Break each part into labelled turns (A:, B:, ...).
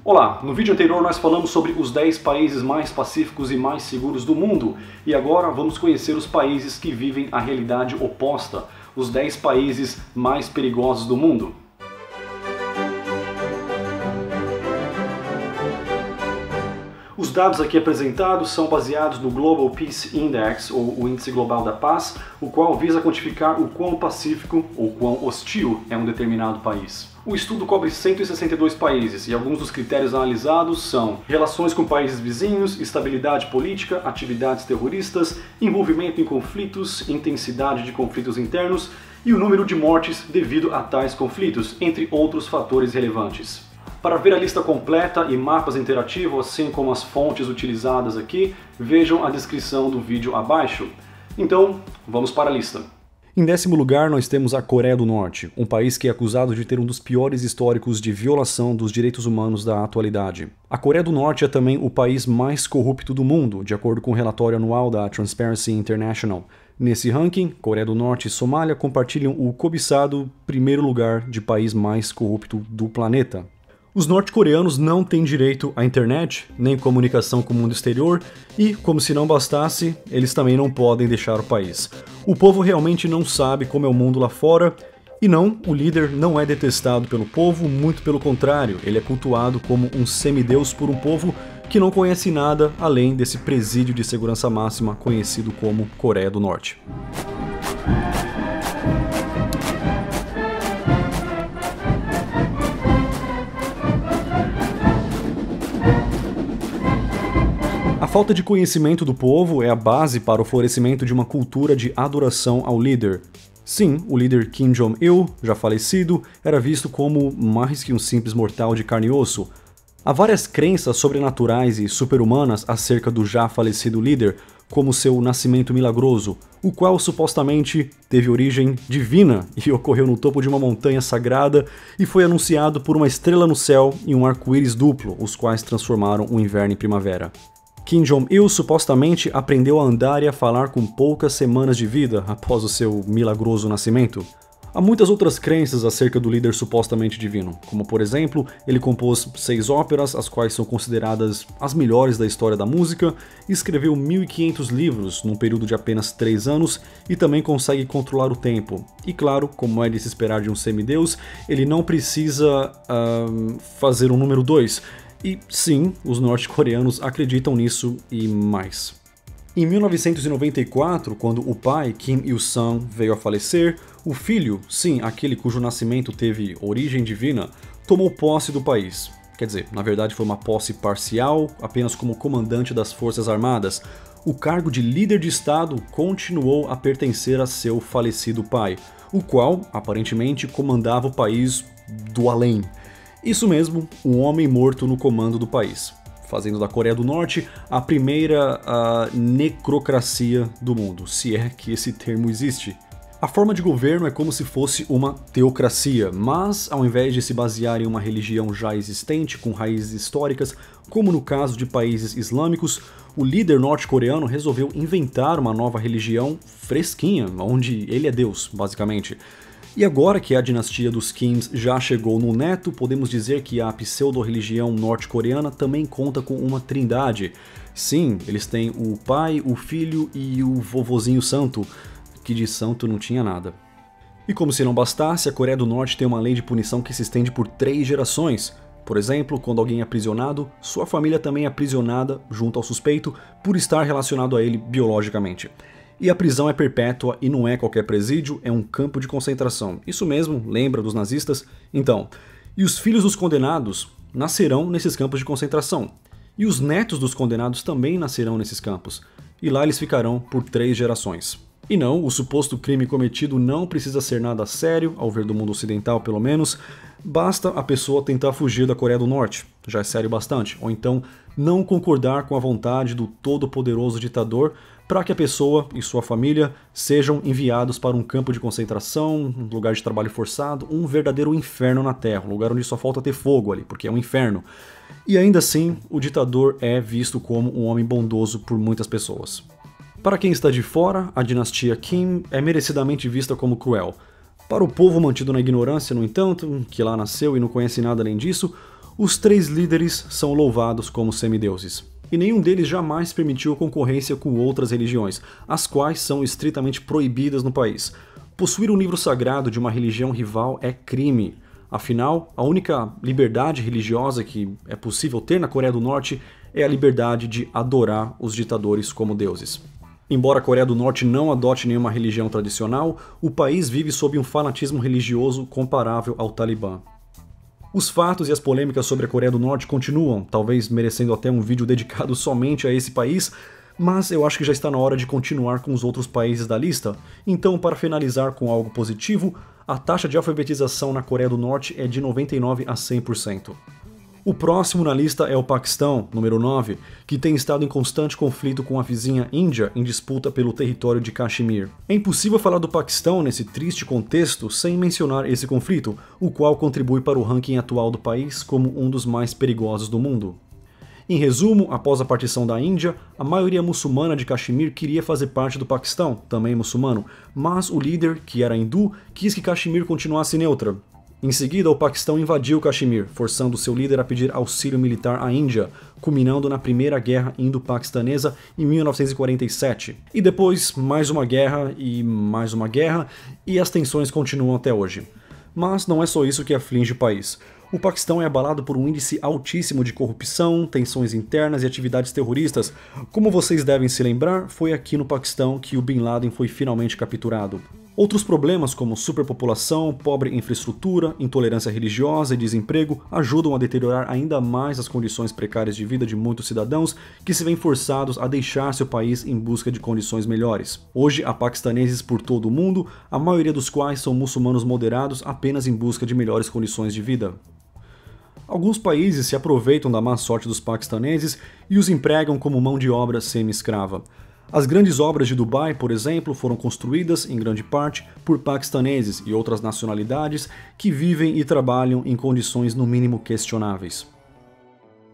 A: Olá, no vídeo anterior nós falamos sobre os 10 países mais pacíficos e mais seguros do mundo, e agora vamos conhecer os países que vivem a realidade oposta, os 10 países mais perigosos do mundo. Os dados aqui apresentados são baseados no Global Peace Index, ou o Índice Global da Paz, o qual visa quantificar o quão pacífico ou quão hostil é um determinado país. O estudo cobre 162 países e alguns dos critérios analisados são relações com países vizinhos, estabilidade política, atividades terroristas, envolvimento em conflitos, intensidade de conflitos internos e o número de mortes devido a tais conflitos, entre outros fatores relevantes. Para ver a lista completa e mapas interativos, assim como as fontes utilizadas aqui, vejam a descrição do vídeo abaixo. Então, vamos para a lista. Em 10º lugar, nós temos a Coreia do Norte, um país que é acusado de ter um dos piores históricos de violação dos direitos humanos da atualidade. A Coreia do Norte é também o país mais corrupto do mundo, de acordo com o relatório anual da Transparency International. Nesse ranking, Coreia do Norte e Somália compartilham o cobiçado primeiro lugar de país mais corrupto do planeta. Os norte-coreanos não têm direito à internet, nem comunicação com o mundo exterior, e, como se não bastasse, eles também não podem deixar o país. O povo realmente não sabe como é o mundo lá fora, e não, o líder não é detestado pelo povo, muito pelo contrário, ele é cultuado como um semideus por um povo que não conhece nada além desse presídio de segurança máxima conhecido como Coreia do Norte. A falta de conhecimento do povo é a base para o florescimento de uma cultura de adoração ao líder. Sim, o líder Kim Jong-il, já falecido, era visto como mais que um simples mortal de carne e osso. Há várias crenças sobrenaturais e superhumanas acerca do já falecido líder, como seu nascimento milagroso, o qual supostamente teve origem divina e ocorreu no topo de uma montanha sagrada e foi anunciado por uma estrela no céu e um arco-íris duplo, os quais transformaram o inverno em primavera. Kim Jong-il supostamente aprendeu a andar e a falar com poucas semanas de vida após o seu milagroso nascimento. Há muitas outras crenças acerca do líder supostamente divino, como por exemplo, ele compôs 6 óperas, as quais são consideradas as melhores da história da música, e escreveu 1.500 livros num período de apenas 3 anos e também consegue controlar o tempo. E claro, como é de se esperar de um semideus, ele não precisa fazer um número 2. E sim, os norte-coreanos acreditam nisso e mais. Em 1994, quando o pai, Kim Il-sung, veio a falecer, o filho, sim, aquele cujo nascimento teve origem divina, tomou posse do país. Quer dizer, na verdade foi uma posse parcial, apenas como comandante das Forças Armadas. O cargo de líder de Estado continuou a pertencer a seu falecido pai, o qual, aparentemente, comandava o país do além. Isso mesmo, um homem morto no comando do país, fazendo da Coreia do Norte a primeira necrocracia do mundo, se é que esse termo existe. A forma de governo é como se fosse uma teocracia, mas ao invés de se basear em uma religião já existente com raízes históricas, como no caso de países islâmicos, o líder norte-coreano resolveu inventar uma nova religião fresquinha, onde ele é Deus, basicamente. E agora que a dinastia dos Kims já chegou no neto, podemos dizer que a pseudo-religião norte-coreana também conta com uma trindade. Sim, eles têm o pai, o filho e o vovozinho santo, que de santo não tinha nada. E como se não bastasse, a Coreia do Norte tem uma lei de punição que se estende por 3 gerações. Por exemplo, quando alguém é aprisionado, sua família também é aprisionada junto ao suspeito por estar relacionado a ele biologicamente. E a prisão é perpétua e não é qualquer presídio, é um campo de concentração. Isso mesmo, lembra dos nazistas? Então, e os filhos dos condenados nascerão nesses campos de concentração. E os netos dos condenados também nascerão nesses campos. E lá eles ficarão por 3 gerações. E não, o suposto crime cometido não precisa ser nada sério, ao ver do mundo ocidental pelo menos, basta a pessoa tentar fugir da Coreia do Norte, já é sério bastante, ou então não concordar com a vontade do todo-poderoso ditador para que a pessoa e sua família sejam enviados para um campo de concentração, um lugar de trabalho forçado, um verdadeiro inferno na Terra, um lugar onde só falta ter fogo ali, porque é um inferno. E ainda assim, o ditador é visto como um homem bondoso por muitas pessoas. Para quem está de fora, a dinastia Kim é merecidamente vista como cruel. Para o povo mantido na ignorância, no entanto, que lá nasceu e não conhece nada além disso, Os 3 líderes são louvados como semideuses, e nenhum deles jamais permitiu concorrência com outras religiões, as quais são estritamente proibidas no país. Possuir um livro sagrado de uma religião rival é crime. Afinal, a única liberdade religiosa que é possível ter na Coreia do Norte é a liberdade de adorar os ditadores como deuses. Embora a Coreia do Norte não adote nenhuma religião tradicional, o país vive sob um fanatismo religioso comparável ao Talibã. Os fatos e as polêmicas sobre a Coreia do Norte continuam, talvez merecendo até um vídeo dedicado somente a esse país, mas eu acho que já está na hora de continuar com os outros países da lista. Então, para finalizar com algo positivo, a taxa de alfabetização na Coreia do Norte é de 99% a 100%. O próximo na lista é o Paquistão, número 9, que tem estado em constante conflito com a vizinha Índia em disputa pelo território de Caxemir. É impossível falar do Paquistão nesse triste contexto sem mencionar esse conflito, o qual contribui para o ranking atual do país como um dos mais perigosos do mundo. Em resumo, após a partição da Índia, a maioria muçulmana de Caxemir queria fazer parte do Paquistão, também muçulmano, mas o líder, que era hindu, quis que Caxemir continuasse neutra. Em seguida, o Paquistão invadiu Caxemir, forçando seu líder a pedir auxílio militar à Índia, culminando na Primeira Guerra Indo-Paquistanesa em 1947. E depois, mais uma guerra, e as tensões continuam até hoje. Mas não é só isso que aflige o país. O Paquistão é abalado por um índice altíssimo de corrupção, tensões internas e atividades terroristas. Como vocês devem se lembrar, foi aqui no Paquistão que o Bin Laden foi finalmente capturado. Outros problemas como superpopulação, pobre infraestrutura, intolerância religiosa e desemprego ajudam a deteriorar ainda mais as condições precárias de vida de muitos cidadãos que se veem forçados a deixar seu país em busca de condições melhores. Hoje há paquistaneses por todo o mundo, a maioria dos quais são muçulmanos moderados apenas em busca de melhores condições de vida. Alguns países se aproveitam da má sorte dos paquistaneses e os empregam como mão de obra semi-escrava. As grandes obras de Dubai, por exemplo, foram construídas, em grande parte, por paquistaneses e outras nacionalidades que vivem e trabalham em condições no mínimo questionáveis.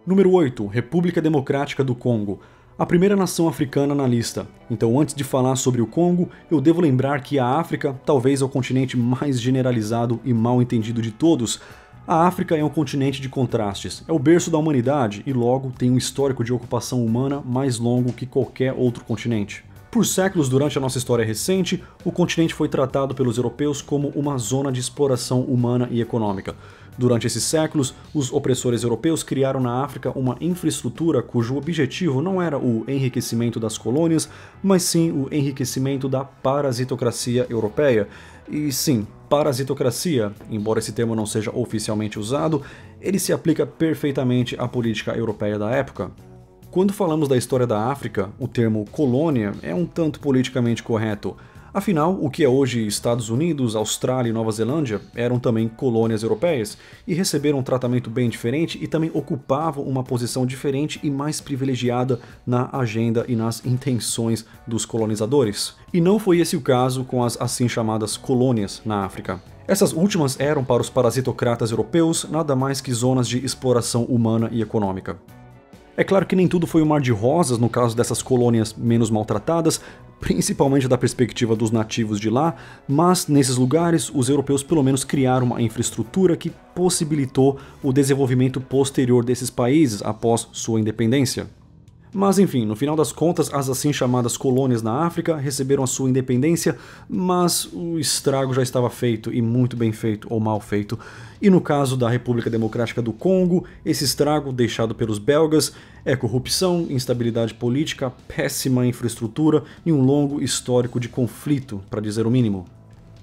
A: Número 8. República Democrática do Congo. A primeira nação africana na lista. Então, antes de falar sobre o Congo, eu devo lembrar que a África talvez é o continente mais generalizado e mal entendido de todos. A África é um continente de contrastes, é o berço da humanidade e logo tem um histórico de ocupação humana mais longo que qualquer outro continente. Por séculos durante a nossa história recente, o continente foi tratado pelos europeus como uma zona de exploração humana e econômica. Durante esses séculos, os opressores europeus criaram na África uma infraestrutura cujo objetivo não era o enriquecimento das colônias, mas sim o enriquecimento da parasitocracia europeia. E sim, parasitocracia, embora esse termo não seja oficialmente usado, ele se aplica perfeitamente à política europeia da época. Quando falamos da história da África, o termo colônia é um tanto politicamente correto. Afinal, o que é hoje Estados Unidos, Austrália e Nova Zelândia eram também colônias europeias e receberam um tratamento bem diferente e também ocupavam uma posição diferente e mais privilegiada na agenda e nas intenções dos colonizadores. E não foi esse o caso com as assim chamadas colônias na África. Essas últimas eram para os parasitocratas europeus nada mais que zonas de exploração humana e econômica. É claro que nem tudo foi um mar de rosas no caso dessas colônias menos maltratadas, principalmente da perspectiva dos nativos de lá, mas nesses lugares os europeus pelo menos criaram uma infraestrutura que possibilitou o desenvolvimento posterior desses países após sua independência. Mas enfim, no final das contas, as assim chamadas colônias na África receberam a sua independência, mas o estrago já estava feito, e muito bem feito ou mal feito. E no caso da República Democrática do Congo, esse estrago deixado pelos belgas é corrupção, instabilidade política, péssima infraestrutura e um longo histórico de conflito, para dizer o mínimo.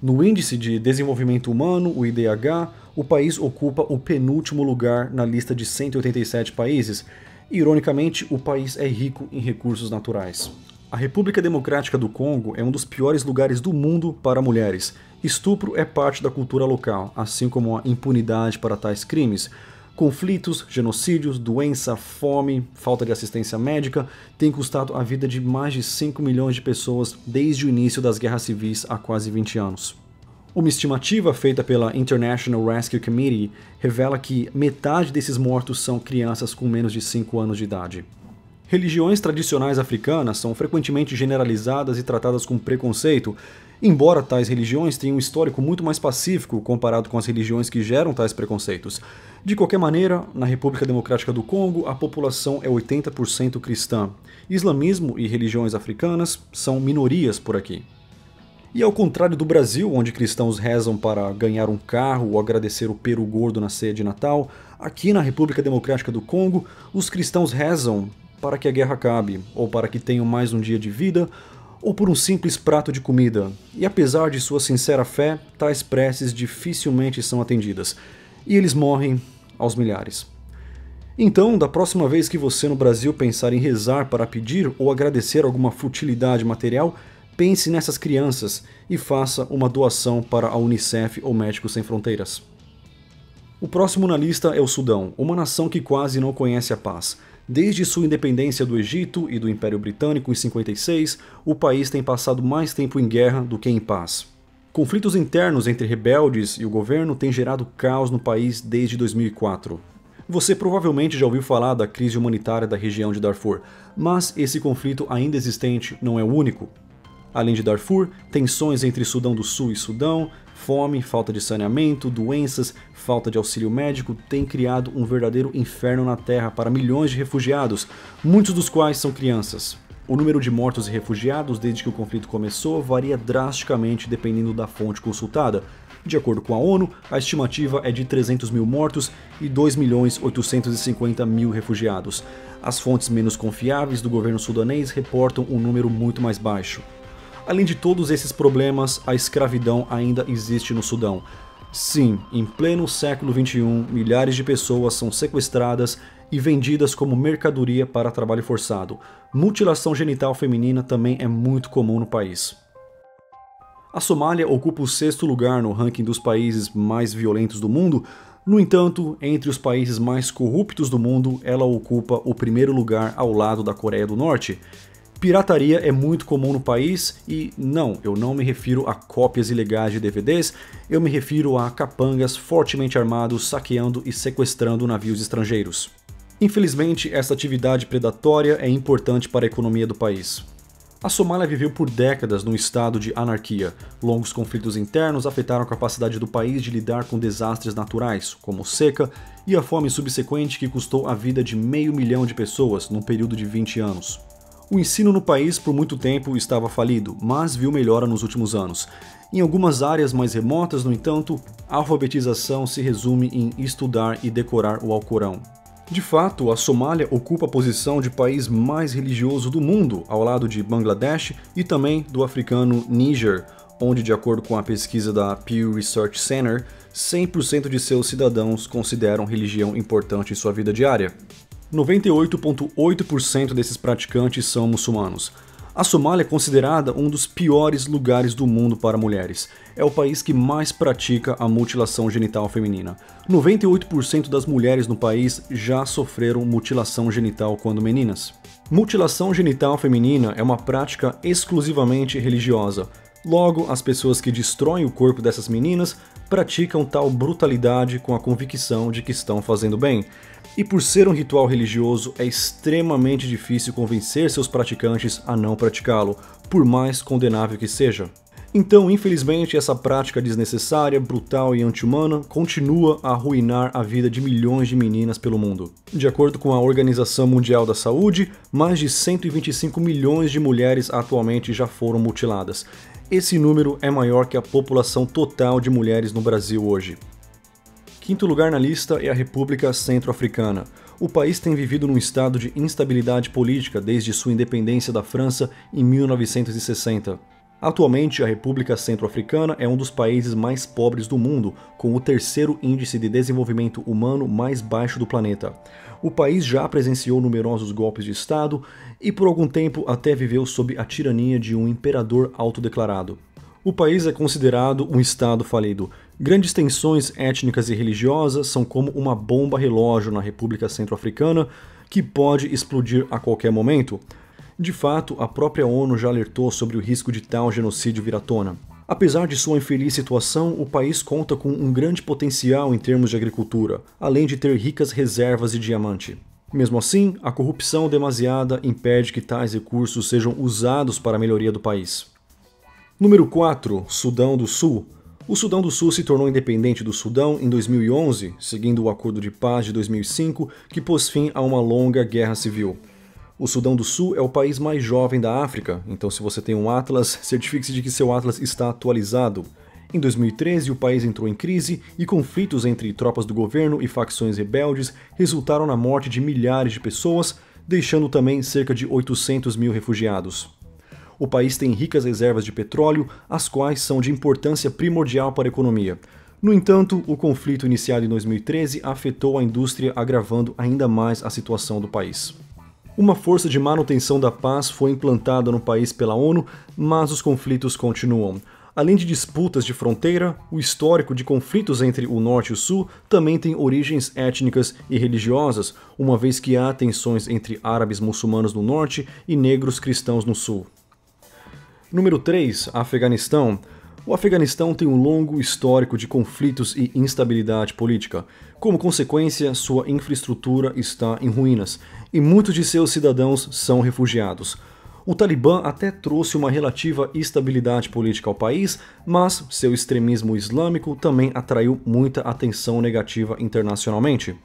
A: No Índice de Desenvolvimento Humano, o IDH, o país ocupa o penúltimo lugar na lista de 187 países. Ironicamente, o país é rico em recursos naturais. A República Democrática do Congo é um dos piores lugares do mundo para mulheres. Estupro é parte da cultura local, assim como a impunidade para tais crimes. Conflitos, genocídios, doença, fome, falta de assistência médica têm custado a vida de mais de 5 milhões de pessoas desde o início das guerras civis há quase 20 anos. Uma estimativa feita pela International Rescue Committee revela que metade desses mortos são crianças com menos de 5 anos de idade. Religiões tradicionais africanas são frequentemente generalizadas e tratadas com preconceito, embora tais religiões tenham um histórico muito mais pacífico comparado com as religiões que geram tais preconceitos. De qualquer maneira, na República Democrática do Congo, a população é 80% cristã. Islamismo e religiões africanas são minorias por aqui. E ao contrário do Brasil, onde cristãos rezam para ganhar um carro ou agradecer o peru gordo na ceia de Natal, aqui na República Democrática do Congo, os cristãos rezam para que a guerra acabe, ou para que tenham mais um dia de vida, ou por um simples prato de comida. E apesar de sua sincera fé, tais preces dificilmente são atendidas, e eles morrem aos milhares. Então, da próxima vez que você no Brasil pensar em rezar para pedir ou agradecer alguma futilidade material, pense nessas crianças e faça uma doação para a Unicef ou Médicos Sem Fronteiras. O próximo na lista é o Sudão, uma nação que quase não conhece a paz. Desde sua independência do Egito e do Império Britânico em 56, o país tem passado mais tempo em guerra do que em paz. Conflitos internos entre rebeldes e o governo têm gerado caos no país desde 2004. Você provavelmente já ouviu falar da crise humanitária da região de Darfur, mas esse conflito ainda existente não é o único. Além de Darfur, tensões entre Sudão do Sul e Sudão, fome, falta de saneamento, doenças, falta de auxílio médico têm criado um verdadeiro inferno na Terra para milhões de refugiados, muitos dos quais são crianças. O número de mortos e refugiados desde que o conflito começou varia drasticamente dependendo da fonte consultada. De acordo com a ONU, a estimativa é de 300 mil mortos e 2.850.000 refugiados. As fontes menos confiáveis do governo sudanês reportam um número muito mais baixo. Além de todos esses problemas, a escravidão ainda existe no Sudão. Sim, em pleno século XXI, milhares de pessoas são sequestradas e vendidas como mercadoria para trabalho forçado. Mutilação genital feminina também é muito comum no país. A Somália ocupa o 6º lugar no ranking dos países mais violentos do mundo. No entanto, entre os países mais corruptos do mundo, ela ocupa o 1º lugar ao lado da Coreia do Norte. Pirataria é muito comum no país e, não, eu não me refiro a cópias ilegais de DVDs, eu me refiro a capangas fortemente armados saqueando e sequestrando navios estrangeiros. Infelizmente, essa atividade predatória é importante para a economia do país. A Somália viveu por décadas num estado de anarquia. Longos conflitos internos afetaram a capacidade do país de lidar com desastres naturais, como seca e a fome subsequente que custou a vida de 500 mil de pessoas num período de 20 anos. O ensino no país por muito tempo estava falido, mas viu melhora nos últimos anos. Em algumas áreas mais remotas, no entanto, a alfabetização se resume em estudar e decorar o Alcorão. De fato, a Somália ocupa a posição de país mais religioso do mundo, ao lado de Bangladesh e também do africano Níger, onde, de acordo com a pesquisa da Pew Research Center, 100% de seus cidadãos consideram religião importante em sua vida diária. 98,8% desses praticantes são muçulmanos. A Somália é considerada um dos piores lugares do mundo para mulheres. É o país que mais pratica a mutilação genital feminina. 98% das mulheres no país já sofreram mutilação genital quando meninas. Mutilação genital feminina é uma prática exclusivamente religiosa. Logo, as pessoas que destroem o corpo dessas meninas praticam tal brutalidade com a convicção de que estão fazendo bem. E por ser um ritual religioso, é extremamente difícil convencer seus praticantes a não praticá-lo, por mais condenável que seja. Então, infelizmente, essa prática desnecessária, brutal e anti-humana continua a arruinar a vida de milhões de meninas pelo mundo. De acordo com a Organização Mundial da Saúde, mais de 125 milhões de mulheres atualmente já foram mutiladas. Esse número é maior que a população total de mulheres no Brasil hoje. Quinto lugar na lista é a República Centro-Africana. O país tem vivido num estado de instabilidade política desde sua independência da França em 1960. Atualmente, a República Centro-Africana é um dos países mais pobres do mundo, com o 3º índice de desenvolvimento humano mais baixo do planeta. O país já presenciou numerosos golpes de Estado e por algum tempo até viveu sob a tirania de um imperador autodeclarado. O país é considerado um estado falido. Grandes tensões étnicas e religiosas são como uma bomba relógio na República Centro-Africana que pode explodir a qualquer momento. De fato, a própria ONU já alertou sobre o risco de tal genocídio vir à tona. Apesar de sua infeliz situação, o país conta com um grande potencial em termos de agricultura, além de ter ricas reservas de diamante. Mesmo assim, a corrupção demasiada impede que tais recursos sejam usados para a melhoria do país. Número 4. Sudão do Sul. O Sudão do Sul se tornou independente do Sudão em 2011, seguindo o Acordo de Paz de 2005, que pôs fim a uma longa guerra civil. O Sudão do Sul é o país mais jovem da África, então se você tem um atlas, certifique-se de que seu atlas está atualizado. Em 2013, o país entrou em crise e conflitos entre tropas do governo e facções rebeldes resultaram na morte de milhares de pessoas, deixando também cerca de 800 mil refugiados. O país tem ricas reservas de petróleo, as quais são de importância primordial para a economia. No entanto, o conflito iniciado em 2013 afetou a indústria, agravando ainda mais a situação do país. Uma força de manutenção da paz foi implantada no país pela ONU, mas os conflitos continuam. Além de disputas de fronteira, o histórico de conflitos entre o Norte e o Sul também tem origens étnicas e religiosas, uma vez que há tensões entre árabes muçulmanos no Norte e negros cristãos no Sul. Número 3. Afeganistão. O Afeganistão tem um longo histórico de conflitos e instabilidade política. Como consequência, sua infraestrutura está em ruínas e muitos de seus cidadãos são refugiados. O Talibã até trouxe uma relativa estabilidade política ao país, mas seu extremismo islâmico também atraiu muita atenção negativa internacionalmente.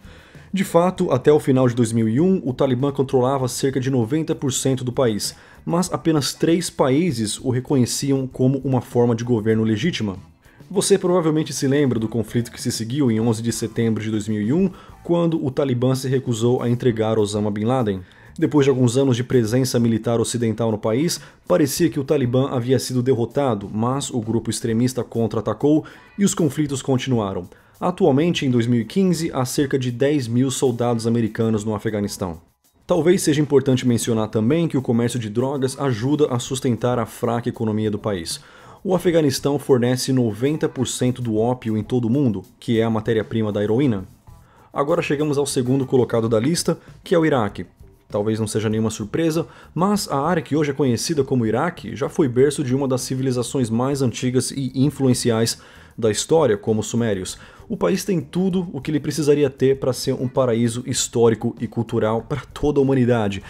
A: De fato, até o final de 2001, o Talibã controlava cerca de 90% do país, mas apenas 3 países o reconheciam como uma forma de governo legítima. Você provavelmente se lembra do conflito que se seguiu em 11 de setembro de 2001, quando o Talibã se recusou a entregar Osama Bin Laden. Depois de alguns anos de presença militar ocidental no país, parecia que o Talibã havia sido derrotado, mas o grupo extremista contra-atacou e os conflitos continuaram. Atualmente, em 2015, há cerca de 10 mil soldados americanos no Afeganistão. Talvez seja importante mencionar também que o comércio de drogas ajuda a sustentar a fraca economia do país. O Afeganistão fornece 90% do ópio em todo o mundo, que é a matéria-prima da heroína. Agora chegamos ao segundo colocado da lista, que é o Iraque. Talvez não seja nenhuma surpresa, mas a área que hoje é conhecida como Iraque já foi berço de uma das civilizações mais antigas e influenciais da história, como os Sumérios. O país tem tudo o que ele precisaria ter para ser um paraíso histórico e cultural para toda a humanidade.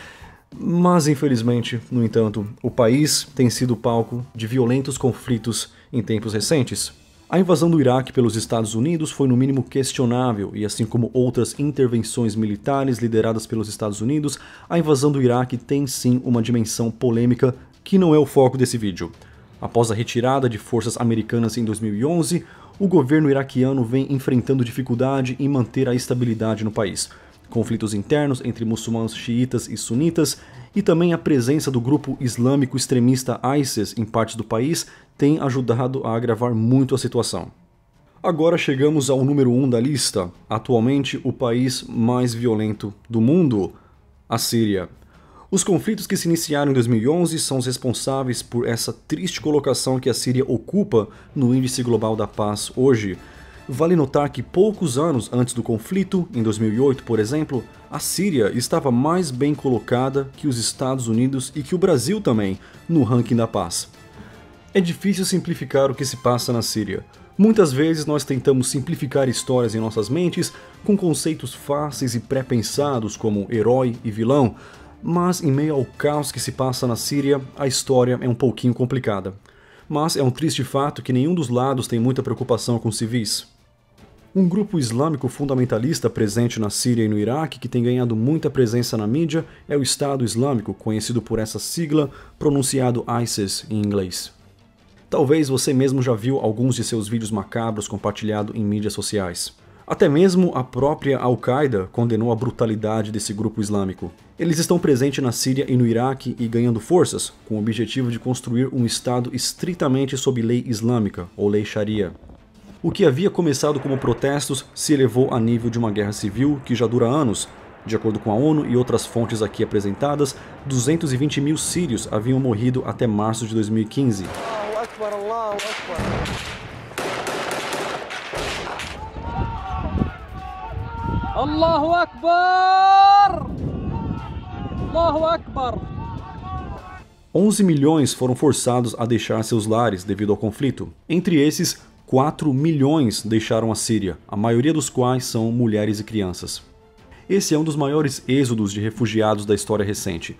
A: Mas, infelizmente, no entanto, o país tem sido palco de violentos conflitos em tempos recentes. A invasão do Iraque pelos Estados Unidos foi no mínimo questionável, e assim como outras intervenções militares lideradas pelos Estados Unidos, a invasão do Iraque tem sim uma dimensão polêmica que não é o foco desse vídeo. Após a retirada de forças americanas em 2011, o governo iraquiano vem enfrentando dificuldade em manter a estabilidade no país. Conflitos internos entre muçulmanos xiitas e sunitas e também a presença do grupo islâmico extremista ISIS em partes do país tem ajudado a agravar muito a situação. Agora chegamos ao número 1 da lista, atualmente o país mais violento do mundo, a Síria. Os conflitos que se iniciaram em 2011 são os responsáveis por essa triste colocação que a Síria ocupa no Índice Global da Paz hoje. Vale notar que poucos anos antes do conflito, em 2008, por exemplo, a Síria estava mais bem colocada que os Estados Unidos e que o Brasil também, no ranking da paz. É difícil simplificar o que se passa na Síria. Muitas vezes nós tentamos simplificar histórias em nossas mentes com conceitos fáceis e pré-pensados como herói e vilão, mas em meio ao caos que se passa na Síria, a história é um pouquinho complicada. Mas é um triste fato que nenhum dos lados tem muita preocupação com civis. Um grupo islâmico fundamentalista presente na Síria e no Iraque que tem ganhado muita presença na mídia é o Estado Islâmico, conhecido por essa sigla, pronunciado ISIS em inglês. Talvez você mesmo já viu alguns de seus vídeos macabros compartilhados em mídias sociais. Até mesmo a própria Al-Qaeda condenou a brutalidade desse grupo islâmico. Eles estão presentes na Síria e no Iraque e ganhando forças, com o objetivo de construir um Estado estritamente sob lei islâmica, ou lei Sharia. O que havia começado como protestos se elevou a nível de uma guerra civil que já dura anos. De acordo com a ONU e outras fontes aqui apresentadas, 220 mil sírios haviam morrido até março de 2015. Allahu Akbar! Allahu Akbar! 11 milhões foram forçados a deixar seus lares devido ao conflito. Entre esses, 4 milhões deixaram a Síria, a maioria dos quais são mulheres e crianças. Esse é um dos maiores êxodos de refugiados da história recente.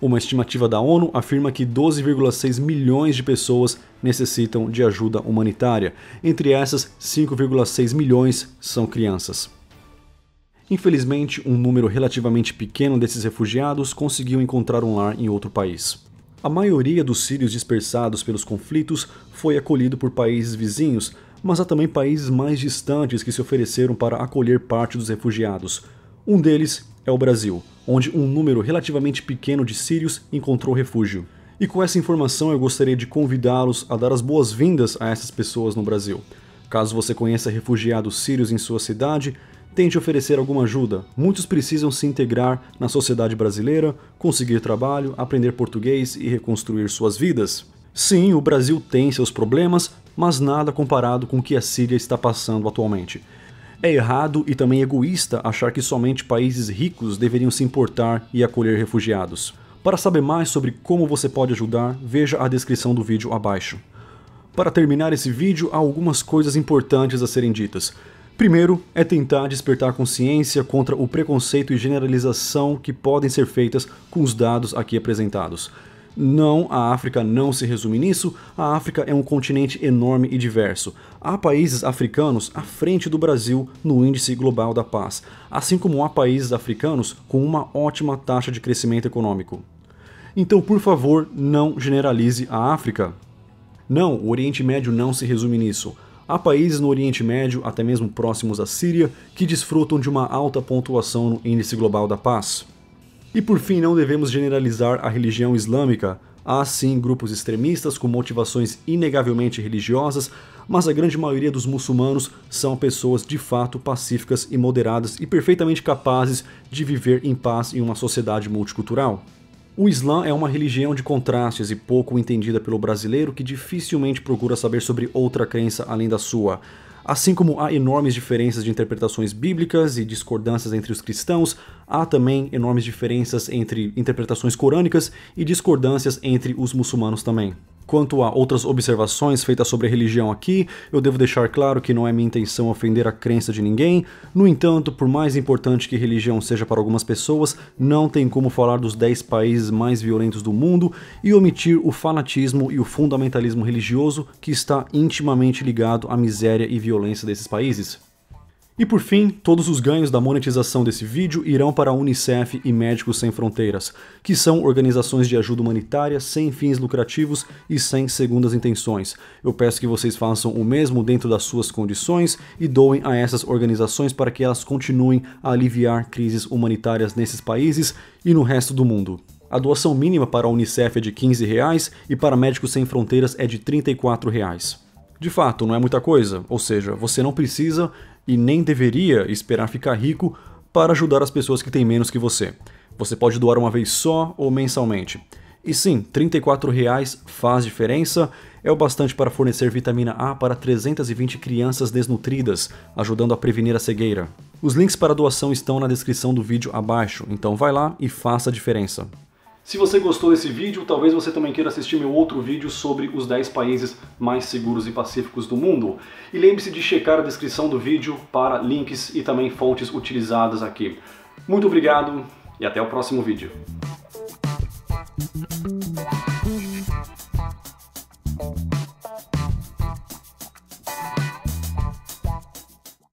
A: Uma estimativa da ONU afirma que 12,6 milhões de pessoas necessitam de ajuda humanitária. Entre essas, 5,6 milhões são crianças. Infelizmente, um número relativamente pequeno desses refugiados conseguiu encontrar um lar em outro país. A maioria dos sírios dispersados pelos conflitos foi acolhido por países vizinhos, mas há também países mais distantes que se ofereceram para acolher parte dos refugiados. Um deles é o Brasil, onde um número relativamente pequeno de sírios encontrou refúgio. E com essa informação eu gostaria de convidá-los a dar as boas-vindas a essas pessoas no Brasil. Caso você conheça refugiados sírios em sua cidade, tente oferecer alguma ajuda. Muitos precisam se integrar na sociedade brasileira, conseguir trabalho, aprender português e reconstruir suas vidas. Sim, o Brasil tem seus problemas, mas nada comparado com o que a Síria está passando atualmente. É errado e também egoísta achar que somente países ricos deveriam se importar e acolher refugiados. Para saber mais sobre como você pode ajudar, veja a descrição do vídeo abaixo. Para terminar esse vídeo, há algumas coisas importantes a serem ditas. Primeiro, é tentar despertar consciência contra o preconceito e generalização que podem ser feitas com os dados aqui apresentados. Não, a África não se resume nisso, a África é um continente enorme e diverso. Há países africanos à frente do Brasil no Índice Global da Paz, assim como há países africanos com uma ótima taxa de crescimento econômico. Então, por favor, não generalize a África. Não, o Oriente Médio não se resume nisso. Há países no Oriente Médio, até mesmo próximos à Síria, que desfrutam de uma alta pontuação no Índice Global da Paz. E por fim, não devemos generalizar a religião islâmica. Há sim grupos extremistas com motivações inegavelmente religiosas, mas a grande maioria dos muçulmanos são pessoas de fato pacíficas e moderadas e perfeitamente capazes de viver em paz em uma sociedade multicultural. O Islã é uma religião de contrastes e pouco entendida pelo brasileiro que dificilmente procura saber sobre outra crença além da sua. Assim como há enormes diferenças de interpretações bíblicas e discordâncias entre os cristãos, há também enormes diferenças entre interpretações corânicas e discordâncias entre os muçulmanos também. Quanto a outras observações feitas sobre a religião aqui, eu devo deixar claro que não é minha intenção ofender a crença de ninguém. No entanto, por mais importante que religião seja para algumas pessoas, não tem como falar dos 10 países mais violentos do mundo e omitir o fanatismo e o fundamentalismo religioso que está intimamente ligado à miséria e violência desses países. E por fim, todos os ganhos da monetização desse vídeo irão para a Unicef e Médicos Sem Fronteiras, que são organizações de ajuda humanitária sem fins lucrativos e sem segundas intenções. Eu peço que vocês façam o mesmo dentro das suas condições e doem a essas organizações para que elas continuem a aliviar crises humanitárias nesses países e no resto do mundo. A doação mínima para a Unicef é de R$15 e para Médicos Sem Fronteiras é de R$34. De fato, não é muita coisa, ou seja, você não precisa e nem deveria esperar ficar rico para ajudar as pessoas que têm menos que você. Você pode doar uma vez só ou mensalmente. E sim, R$34 faz diferença, é o bastante para fornecer vitamina A para 320 crianças desnutridas, ajudando a prevenir a cegueira. Os links para a doação estão na descrição do vídeo abaixo, então vai lá e faça a diferença. Se você gostou desse vídeo, talvez você também queira assistir meu outro vídeo sobre os 10 países mais seguros e pacíficos do mundo. E lembre-se de checar a descrição do vídeo para links e também fontes utilizadas aqui. Muito obrigado e até o próximo vídeo.